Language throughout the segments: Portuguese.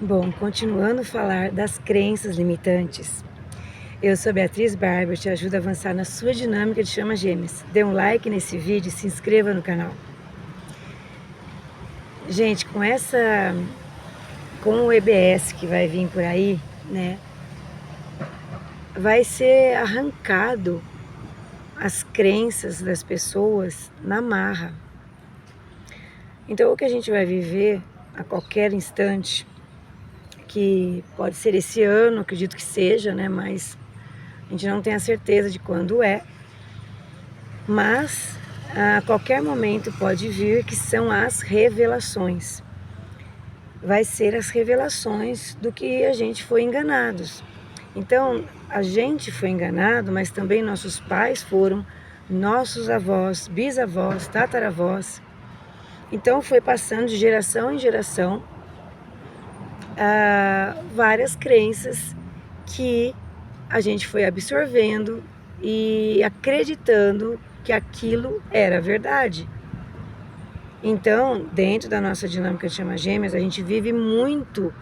Bom, continuando a falar das crenças limitantes, eu sou Beatriz Barber, te ajudo a avançar na sua dinâmica de chama gêmeas. Dê um like nesse vídeo e se inscreva no canal. Gente, com o EBS que vai vir por aí, né, vai ser arrancado as crenças das pessoas na marra. Então, o que a gente vai viver a qualquer instante, que pode ser esse ano, acredito que seja, né, mas a gente não tem a certeza de quando é, mas a qualquer momento pode vir, que são as revelações. Vai ser as revelações do que a gente foi enganados. Então, a gente foi enganado, mas também nossos pais foram, nossos avós, bisavós, tataravós. Então, foi passando de geração em geração várias crenças que a gente foi absorvendo e acreditando que aquilo era verdade. Então, dentro da nossa dinâmica de chama gêmeas, a gente vive muito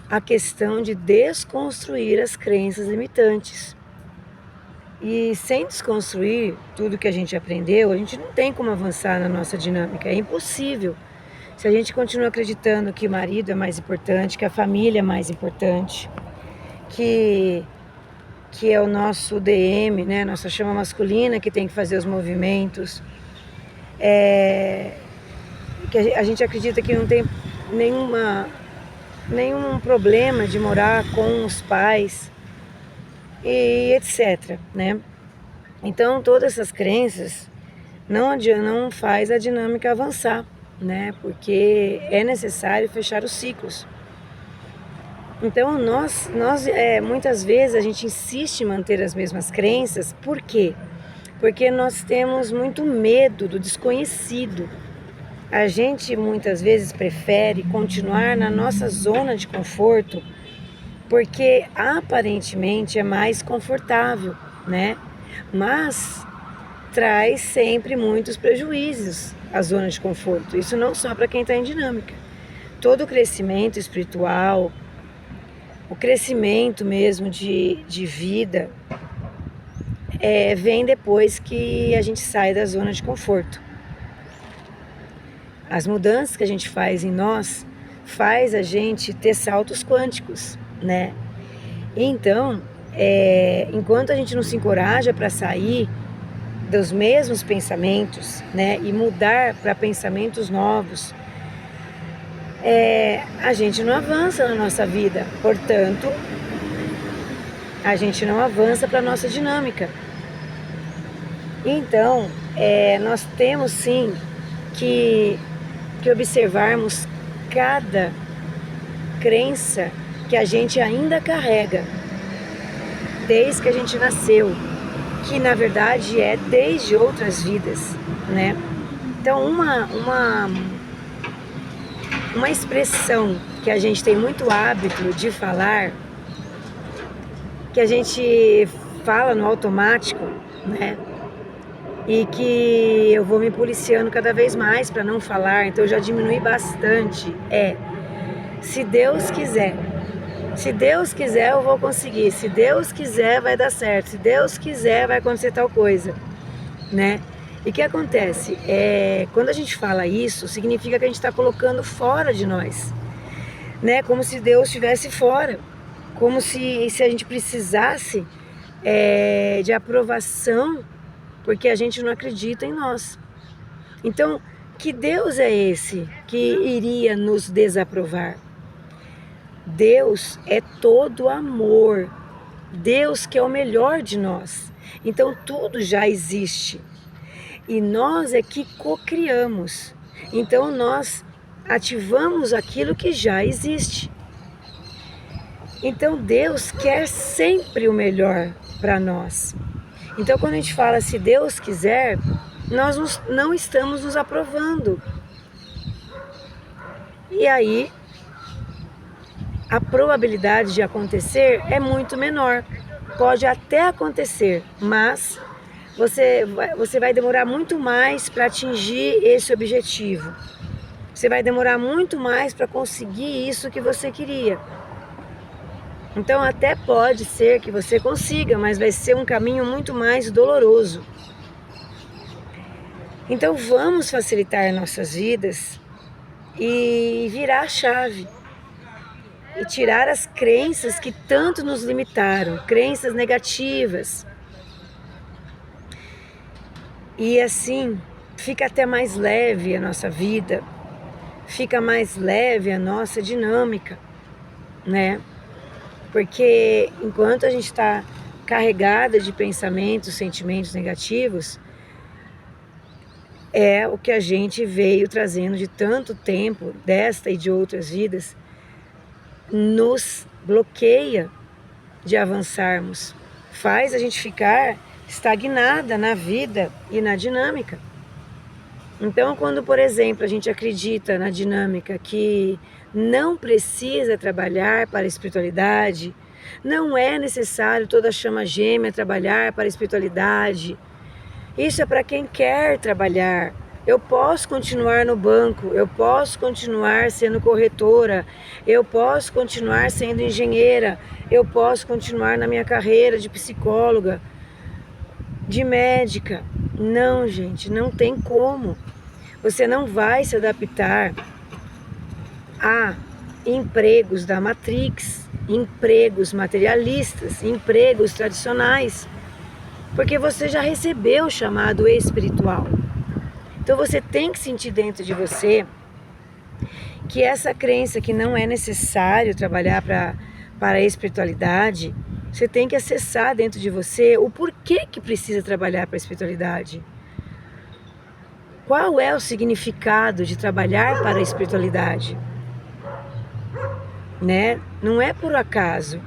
a questão de desconstruir as crenças limitantes. E sem desconstruir tudo que a gente aprendeu, a gente não tem como avançar na nossa dinâmica, é impossível. Se a gente continua acreditando que o marido é mais importante, que a família é mais importante, que é o nosso DM, né, nossa chama masculina que tem que fazer os movimentos, que a gente acredita que não tem nenhum problema de morar com os pais e etc, né? Então, todas essas crenças não faz a dinâmica avançar, né? Porque é necessário fechar os ciclos. Então, muitas vezes a gente insiste em manter as mesmas crenças. Por quê? Porque nós temos muito medo do desconhecido. A gente muitas vezes prefere continuar na nossa zona de conforto porque aparentemente é mais confortável, né? Mas traz sempre muitos prejuízos a zona de conforto. Isso não só para quem está em dinâmica. Todo o crescimento espiritual, o crescimento mesmo de vida, vem depois que a gente sai da zona de conforto. As mudanças que a gente faz em nós faz a gente ter saltos quânticos, né? Então, enquanto a gente não se encoraja para sair dos mesmos pensamentos, né, e mudar para pensamentos novos, a gente não avança na nossa vida. Portanto, a gente não avança para a nossa dinâmica. Então, nós temos sim que observarmos cada crença que a gente ainda carrega desde que a gente nasceu, que na verdade é desde outras vidas, né? Então, uma expressão que a gente tem muito hábito de falar, que a gente fala no automático, né? E que eu vou me policiando cada vez mais para não falar, então eu já diminui bastante, se Deus quiser. Se Deus quiser, eu vou conseguir. Se Deus quiser, vai dar certo. Se Deus quiser, vai acontecer tal coisa, né? E o que acontece? Quando a gente fala isso, significa que a gente está colocando fora de nós, né? Como se Deus estivesse fora. Como se a gente precisasse de aprovação, porque a gente não acredita em nós. Então, que Deus é esse que iria nos desaprovar? Deus é todo amor. Deus que é o melhor de nós. Então, tudo já existe. E nós é que cocriamos. Então, nós ativamos aquilo que já existe. Então, Deus quer sempre o melhor para nós. Então, quando a gente fala se Deus quiser, nós não estamos nos aprovando. E aí, a probabilidade de acontecer é muito menor. Pode até acontecer, mas você vai demorar muito mais para atingir esse objetivo. você vai demorar muito mais para conseguir isso que você queria. Então até pode ser que você consiga, mas vai ser um caminho muito mais doloroso. Então vamos facilitar nossas vidas e virar a chave. E tirar as crenças que tanto nos limitaram, crenças negativas. E assim fica até mais leve a nossa vida, fica mais leve a nossa dinâmica, né? Porque enquanto a gente está carregada de pensamentos, sentimentos negativos, é o que a gente veio trazendo de tanto tempo, desta e de outras vidas, nos bloqueia de avançarmos, faz a gente ficar estagnada na vida e na dinâmica. Então, quando, por exemplo, a gente acredita na dinâmica que não precisa trabalhar para a espiritualidade, não é necessário toda chama gêmea trabalhar para a espiritualidade, isso é para quem quer trabalhar. Eu posso continuar no banco, eu posso continuar sendo corretora, eu posso continuar sendo engenheira, eu posso continuar na minha carreira de psicóloga, de médica. Não, gente, não tem como. Você não vai se adaptar a empregos da Matrix, empregos materialistas, empregos tradicionais, porque você já recebeu o chamado espiritual. Então você tem que sentir dentro de você que essa crença que não é necessário trabalhar para a espiritualidade, você tem que acessar dentro de você o porquê que precisa trabalhar para a espiritualidade. Qual é o significado de trabalhar para a espiritualidade? Né? Não é por acaso.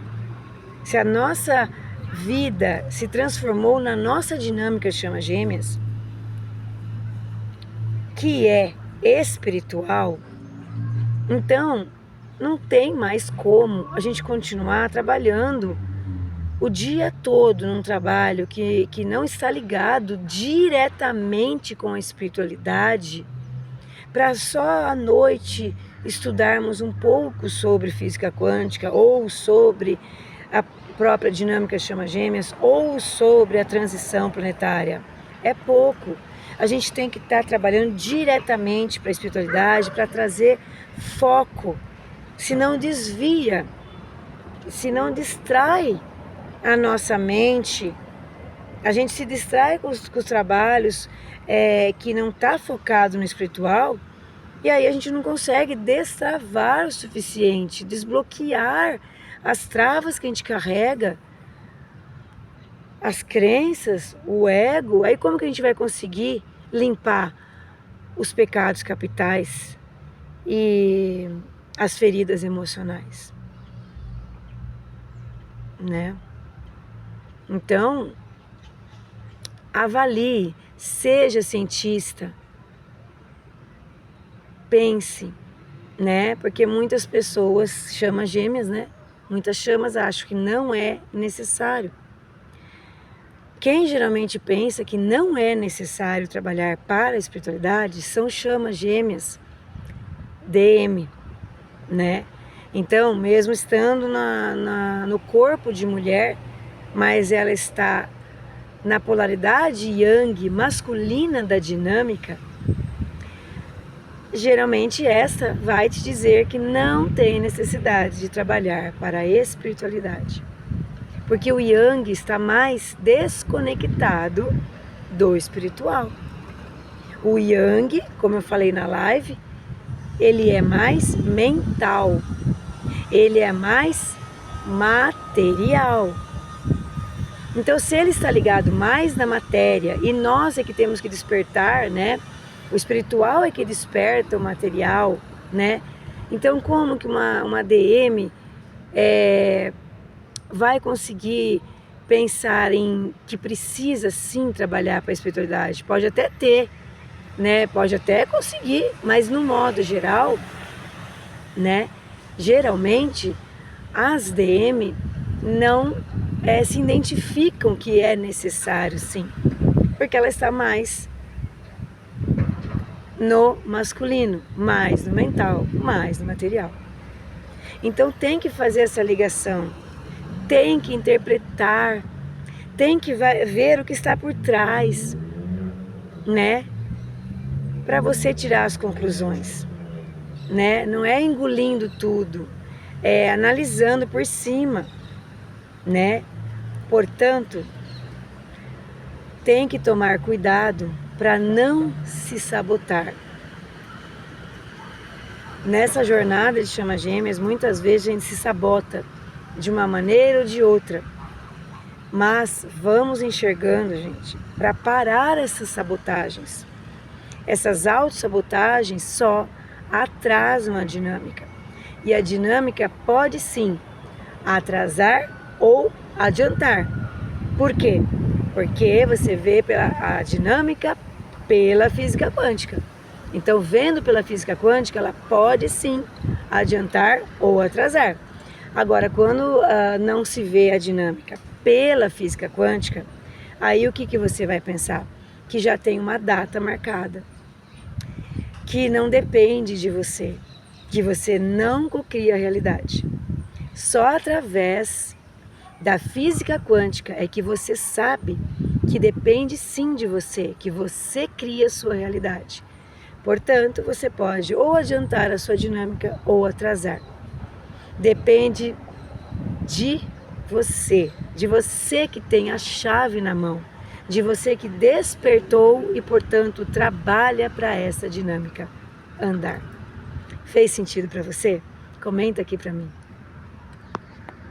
Se a nossa vida se transformou na nossa dinâmica chama gêmeas, que é espiritual, então não tem mais como a gente continuar trabalhando o dia todo num trabalho que não está ligado diretamente com a espiritualidade, para só à noite estudarmos um pouco sobre física quântica, ou sobre a própria dinâmica chama gêmeas, ou sobre a transição planetária. É pouco. A gente tem que estar trabalhando diretamente para a espiritualidade, para trazer foco, senão desvia, senão distrai a nossa mente. A gente se distrai com os trabalhos que não está focado no espiritual, e aí a gente não consegue destravar o suficiente, desbloquear as travas que a gente carrega, as crenças, o ego. Aí como que a gente vai conseguir limpar os pecados capitais e as feridas emocionais, né? Então, avalie, seja cientista, pense, né? Porque muitas pessoas, chamas gêmeas, né? Muitas chamas acham que não é necessário. Quem geralmente pensa que não é necessário trabalhar para a espiritualidade são chamas gêmeas, DM, né? Então, mesmo estando no corpo de mulher, mas ela está na polaridade yang, masculina da dinâmica, geralmente essa vai te dizer que não tem necessidade de trabalhar para a espiritualidade. Porque o yang está mais desconectado do espiritual. O yang, como eu falei na live, ele é mais mental, ele é mais material. Então, se ele está ligado mais na matéria, e nós é que temos que despertar, né? O espiritual é que desperta o material, né? Então, como que uma DM vai conseguir pensar em que precisa sim trabalhar para a espiritualidade? Pode até ter, né? Pode até conseguir, mas no modo geral, né? Geralmente as DM não se identificam que é necessário sim, porque ela está mais no masculino, mais no mental, mais no material. Então tem que fazer essa ligação, tem que interpretar, tem que ver o que está por trás, né? Para você tirar as conclusões, né? Não é engolindo tudo, é analisando por cima, né? Portanto, tem que tomar cuidado para não se sabotar. Nessa jornada de chama gêmeas, muitas vezes a gente se sabota de uma maneira ou de outra. Mas vamos enxergando, gente, para parar essas sabotagens. Essas autossabotagens só atrasam a dinâmica. E a dinâmica pode sim atrasar ou adiantar. Por quê? Porque você vê a dinâmica pela física quântica. Então, vendo pela física quântica, ela pode sim adiantar ou atrasar. Agora, quando não se vê a dinâmica pela física quântica, aí o que você vai pensar? Que já tem uma data marcada, que não depende de você, que você não cocria a realidade. Só através da física quântica é que você sabe que depende sim de você, que você cria a sua realidade. Portanto, você pode ou adiantar a sua dinâmica ou atrasar. Depende de você que tem a chave na mão, de você que despertou e, portanto, trabalha para essa dinâmica andar. Fez sentido para você? Comenta aqui para mim.